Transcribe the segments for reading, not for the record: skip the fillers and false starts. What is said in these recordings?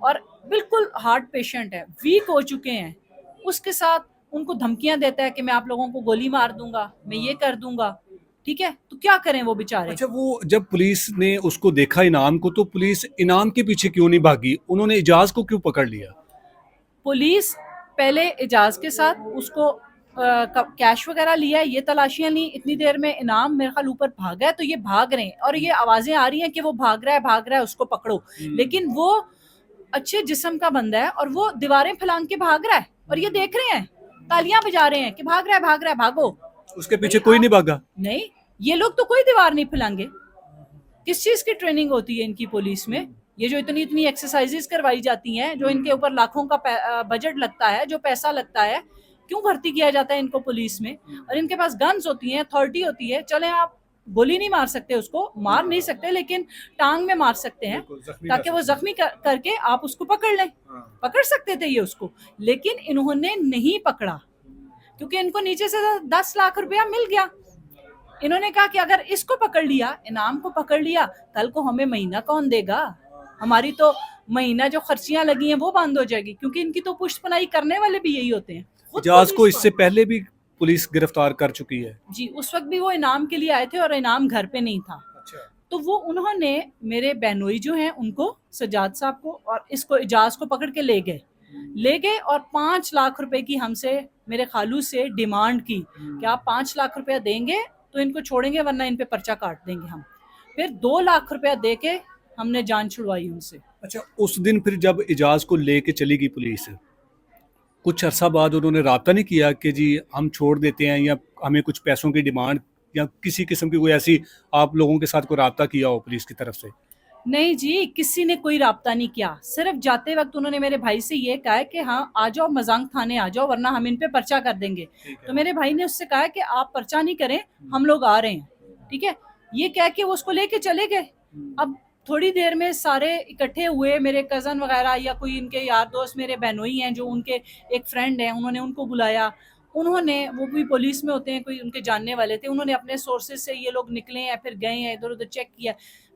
اور بالکل heart patient ہے, ویک ہو چکے ہیں, اس کے ساتھ ان کو دھمکیاں دیتا ہے کہ میں آپ لوگوں کو گولی مار دوں گا, میں یہ کر دوں گا. ٹھیک ہے, تو کیا کریں وہ بیچارے. اچھا, وہ جب پولیس نے اس کو دیکھا انعام کو, تو پولیس انعام کے پیچھے کیوں نہیں بھاگی؟ انہوں نے اعجاز کو کیوں پکڑ لیا؟ پولیس پہلے اعجاز کے ساتھ اس کو کیش وغیرہ لیا, یہ تلاشیاں لی, اتنی دیر میں انعام میرے خیال اوپر بھاگا ہے, تو یہ بھاگ رہے ہیں اور یہ آوازیں آ رہی ہیں کہ وہ بھاگ رہا ہے, اس کو پکڑو. لیکن وہ اچھے جسم کا بندہ ہے اور وہ دیواریں پھلانگ کے بھاگ رہا ہے, اور یہ دیکھ رہے ہیں, تالیاں بجا رہے ہیں کہ بھاگ رہا ہے بھاگو. اس کے پیچھے کوئی نہیں بھاگا؟ نہیں, یہ لوگ تو کوئی دیوار نہیں پھلانگے. کس چیز کی ٹریننگ ہوتی ہے ان کی پولیس میں؟ یہ جو اتنی ایکسرسائزز کروائی جاتی ہیں, جو ان کے اوپر لاکھوں کا بجٹ لگتا ہے, جو پیسہ لگتا ہے, کیوں بھرتی کیا جاتا ہے ان کو پولیس میں؟ اور ان کے پاس گنز ہوتی ہیں, اتھارٹی ہوتی ہے. چلیں آپ گولی نہیں مار سکتے, اس کو مار نہیں سکتے, لیکن ٹانگ میں مار سکتے ہیں تاکہ وہ زخمی کر کے آپ اس کو پکڑ لیں. پکڑ سکتے تھے یہ اس کو, لیکن انہوں نے نہیں پکڑا کیونکہ ان کو نیچے سے 10 لاکھ روپیہ مل گیا. انہوں نے کہا کہ اگر اس کو پکڑ لیا, انعام کو پکڑ لیا, کل کو ہمیں مہینہ کون دے گا؟ ہماری تو مہینہ جو خرچیاں لگی ہیں وہ بند ہو جائے گی, کیونکہ ان کی تو پشت پناہی کرنے والے بھی یہی ہوتے ہیں. اعجاز کو اس سے پہلے بھی پولیس گرفتار کر چکی ہے؟ جی, اس وقت بھی وہ انعام کے لیے آئے تھے اور انعام گھر پہ نہیں تھا. تو وہ انہوں نے میرے بہنوئی جو ہیں ان کو, سجاد صاحب کو, اور اس کو اعجاز کو پکڑ کے لے گئے اور 5 لاکھ روپے کی ہم سے, میرے خالو سے ڈیمانڈ کی کہ آپ 5 لاکھ روپیہ دیں گے تو ان کو چھوڑیں گے, ورنہ ان پہ پرچہ کاٹ دیں گے ہم. پھر 2 لاکھ روپیہ دے کے ہم نے جان چھڑوائی ان سے. اچھا, اس دن پھر جب اعجاز کو لے کے چلی گئی پولیس, کچھ عرصہ بعد انہوں نے رابطہ نہیں کیا کہ جی ہم چھوڑ دیتے ہیں, یا ہمیں کچھ پیسوں کی ڈیمانڈ یا کسی قسم کی کوئی ایسی آپ لوگوں کے ساتھ کوئی رابطہ کیا ہو پولیس کی طرف سے؟ نہیں جی, کسی نے کوئی رابطہ نہیں کیا. صرف جاتے وقت انہوں نے میرے بھائی سے یہ کہا کہ ہاں آ جاؤ, مزانگ تھانے آ جاؤ, ورنہ ہم ان پہ پرچہ کر دیں گے. تو میرے بھائی نے اس سے کہا کہ آپ پرچہ نہیں کریں, ہم لوگ آ رہے ہیں. ٹھیک ہے, یہ کہہ کے وہ اس کو لے کے چلے گئے. اب تھوڑی دیر میں سارے اکٹھے ہوئے, میرے کزن وغیرہ یا کوئی ان کے یار دوست, میرے بہنوئی ہیں جو ان کے ایک فرینڈ ہیں, انہوں نے ان کو بلایا. انہوں نے, وہ بھی پولیس میں ہوتے ہیں, کوئی ان کے جاننے والے تھے, انہوں نے اپنے سورسز سے, یہ لوگ نکلے ہیں, پھر گئے ہیں, ادھر ادھر چیک کیا.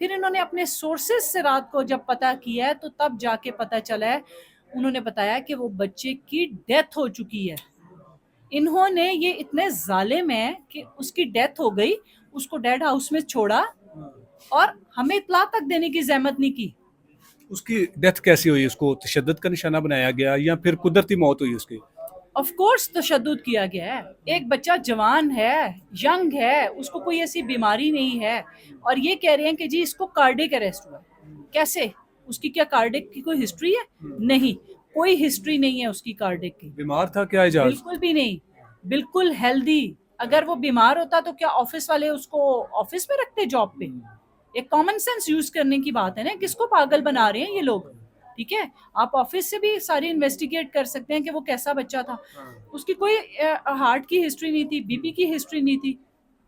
پھر انہوں نے اپنے سورسز سے رات کو جب پتہ کیا ہے تو تب جا کے پتہ چلا ہے, انہوں نے بتایا کہ وہ بچے کی ڈیتھ ہو چکی ہے. انہوں نے, یہ اتنے ظالم ہیں کہ اس کی ڈیتھ ہو گئی, اس کو ڈیڈ ہاؤس میں چھوڑا اور ہمیں اطلاع تک دینے کی زحمت نہیں کی. اس کی ڈیتھ کیسی ہوئی؟ اس کو تشدد کا نشانہ بنایا گیا یا پھر قدرتی موت ہوئی اس کی؟ آف کورس تشدد کیا گیا ہے. ایک بچہ جوان ہے, ینگ ہے, اس کو کوئی ایسی بیماری نہیں ہے, اور یہ کہہ رہے ہیں کہ جی اس کو کارڈک اریسٹ ہوا. کیسے؟ اس کی کیا کارڈک کی کوئی ہسٹری ہے؟ نہیں, کوئی ہسٹری نہیں ہے اس کی کارڈک کی. بیمار تھا کیا اعجاز؟ بالکل بھی نہیں, بالکل ہیلدی. اگر وہ بیمار ہوتا تو کیا آفس والے اس کو آفس میں رکھتے جاب پہ؟ ایک کامن سینس یوز کرنے کی بات ہے نا, کس کو پاگل بنا رہے ہیں یہ لوگ. ٹھیک ہے, آپ آفس سے بھی ساری انویسٹیگیٹ کر سکتے ہیں کہ وہ کیسا بچہ تھا. اس کی کوئی ہارٹ کی ہسٹری نہیں تھی, بی پی کی ہسٹری نہیں تھی,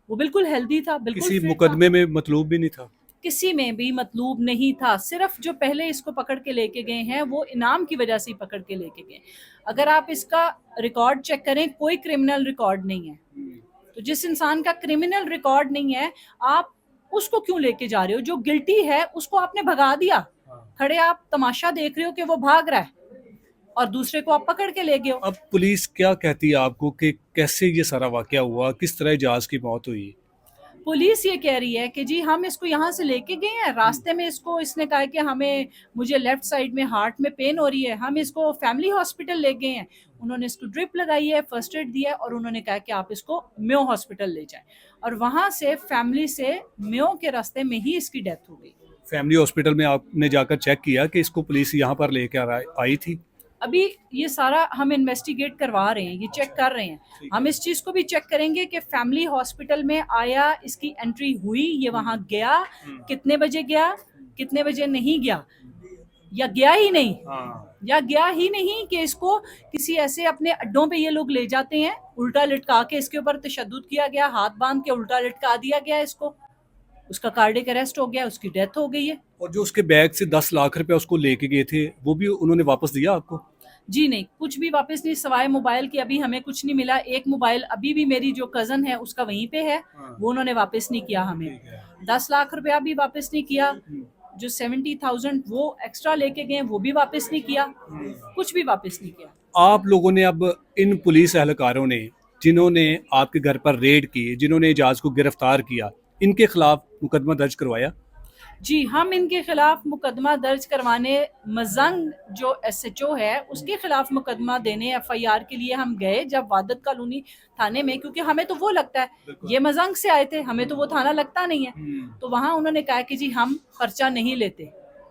وہ بالکل ہیلدی تھا, بالکل کسی فٹ تھا. مقدمے میں مطلوب بھی نہیں تھا؟ کسی میں بھی مطلوب نہیں تھا. صرف جو پہلے اس کو پکڑ کے لے کے گئے ہیں وہ انعام کی وجہ سے ہی پکڑ کے لے کے گئے. اگر آپ اس کا ریکارڈ چیک کریں, کوئی کرمنل ریکارڈ نہیں ہے. تو جس انسان کا کرمنل ریکارڈ نہیں ہے, آپ اس کو کیوں لے کے جا رہے ہو؟ جو گلٹی ہے اس کو آپ نے بھگا دیا. کھڑے آپ تماشا دیکھ رہے ہو کہ وہ بھاگ رہا ہے اور دوسرے کو آپ پکڑ کے لے گئے ہو. اب پولیس کیا کہتی ہے آپ کو کہ کیسے یہ سارا واقعہ ہوا, کس طرح اعجاز کی موت ہوئی؟ پولیس یہ کہہ رہی ہے کہ جی ہم اس کو یہاں سے لے کے گئے ہیں, راستے میں اس نے کہا کہ مجھے لیفٹ سائڈ میں ہارٹ میں پین ہو رہی ہے, ہم اس کو فیملی ہاسپٹل لے گئے ہیں. انہوں نے اس کو ڈرپ لگائی ہے, فرسٹ ایڈ دیا ہے, اور انہوں نے کہا کہ آپ اس کو میو ہاسپٹل لے جائیں, اور وہاں سے فیملی سے میو کے راستے میں ہی اس کی ڈیتھ ہو گئی. فیملی ہاسپٹل میں آپ نے جا کر چیک کیا کہ اس کو پولیس یہاں پر لے کے آئی تھی؟ ابھی یہ سارا ہم انویسٹیگیٹ کروا رہے ہیں, یہ چیک کر رہے ہیں. ہم اس چیز کو بھی چیک کریں گے کہ فیملی ہاسپٹل میں آیا, اس کی انٹری ہوئی, یہ وہاں گیا, کتنے بجے گیا, کتنے بجے نہیں گیا, یا گیا ہی نہیں, یا گیا ہی نہیں کہ اس کو کسی ایسے اپنے اڈوں پہ یہ لوگ لے جاتے ہیں, الٹا لٹکا کے اس کے اوپر تشدد کیا گیا, ہاتھ باندھ کے الٹا لٹکا دیا گیا اس کو, اس کا کارڈک اریسٹ ہو گیا, اس کی ڈیتھ ہو گئی ہے. اور جو اس کے بیگ سے 10 لاکھ روپے اس کو لے کے گئے تھے, وہ بھی انہوں نے واپس دیا آپ کو؟ جی نہیں, کچھ بھی واپس نہیں, سوائے موبائل کی ابھی ہمیں کچھ نہیں ملا. ایک موبائل ابھی بھی میری جو کزن ہے اس کا وہیں پہ ہے, وہ انہوں نے واپس نہیں کیا ہمیں. 10 لاکھ روپیہ بھی واپس نہیں کیا. جو 70,000 وہ ایکسٹرا لے کے گئے وہ بھی واپس نہیں کیا, کچھ بھی واپس نہیں کیا. آپ لوگوں نے اب ان پولیس اہلکاروں نے جنہوں نے آپ کے گھر پر ریڈ کی, جنہوں نے اعجاز کو گرفتار کیا, ان کے خلاف مقدمہ درج کروایا؟ جی ہم ان کے خلاف مقدمہ درج کروانے, مزنگ جو ایس ایچ او ہے اس کے خلاف مقدمہ دینے ایف آئی آر کے لیے ہم گئے جب وادت کالونی تھانے میں, کیونکہ ہمیں تو وہ لگتا ہے یہ مزنگ سے آئے تھے, ہمیں تو وہ تھانہ لگتا نہیں ہے. تو وہاں انہوں نے کہا کہ جی ہم پرچہ نہیں لیتے,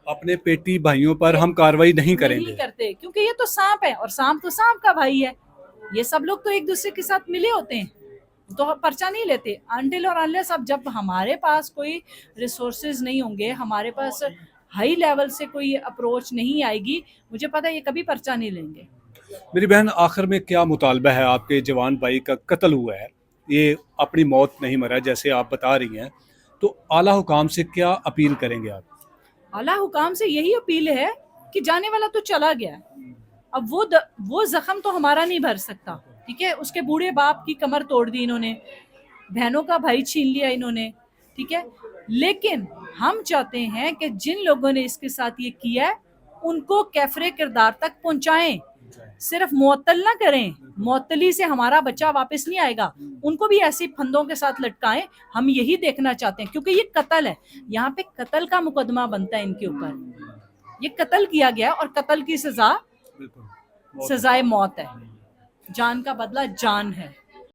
اپنے پیٹی بھائیوں پر ہم کارروائی نہیں کریں گے, نہیں کرتے, کیونکہ یہ تو سانپ ہے اور سانپ تو سانپ کا بھائی ہے. یہ سب لوگ تو ایک دوسرے کے ساتھ ملے ہوتے ہیں, تو پرچہ نہیں لیتے انٹل اور انلیس. اب جب ہمارے پاس کوئی ریسورسز نہیں ہوں گے, ہمارے پاس ہائی لیول سے کوئی اپروچ نہیں آئے گی, مجھے پتا یہ کبھی پرچہ نہیں لیں گے. میری بہن آخر میں کیا مطالبہ ہے؟ آپ کے جوان بھائی کا قتل ہوا ہے, یہ اپنی موت نہیں مرا جیسے آپ بتا رہی ہیں, تو اعلیٰ حکام سے کیا اپیل کریں گے آپ؟ اعلیٰ حکام سے یہی اپیل ہے کہ جانے والا تو چلا گیا, اب وہ زخم تو ہمارا نہیں بھر سکتا, ٹھیک ہے. اس کے بوڑھے باپ کی کمر توڑ دی انہوں نے, بہنوں کا بھائی چھین لیا انہوں نے, ٹھیک ہے. لیکن ہم چاہتے ہیں کہ جن لوگوں نے اس کے ساتھ یہ کیا ہے ان کو کیفر کردار تک پہنچائیں, صرف معطل نہ کریں. معطلی سے ہمارا بچہ واپس نہیں آئے گا, ان کو بھی ایسی پھندوں کے ساتھ لٹکائیں. ہم یہی دیکھنا چاہتے ہیں, کیونکہ یہ قتل ہے, یہاں پہ قتل کا مقدمہ بنتا ہے ان کے اوپر. یہ قتل کیا گیا اور قتل کی سزائے موت ہے, جان کا بدلہ جان ہے.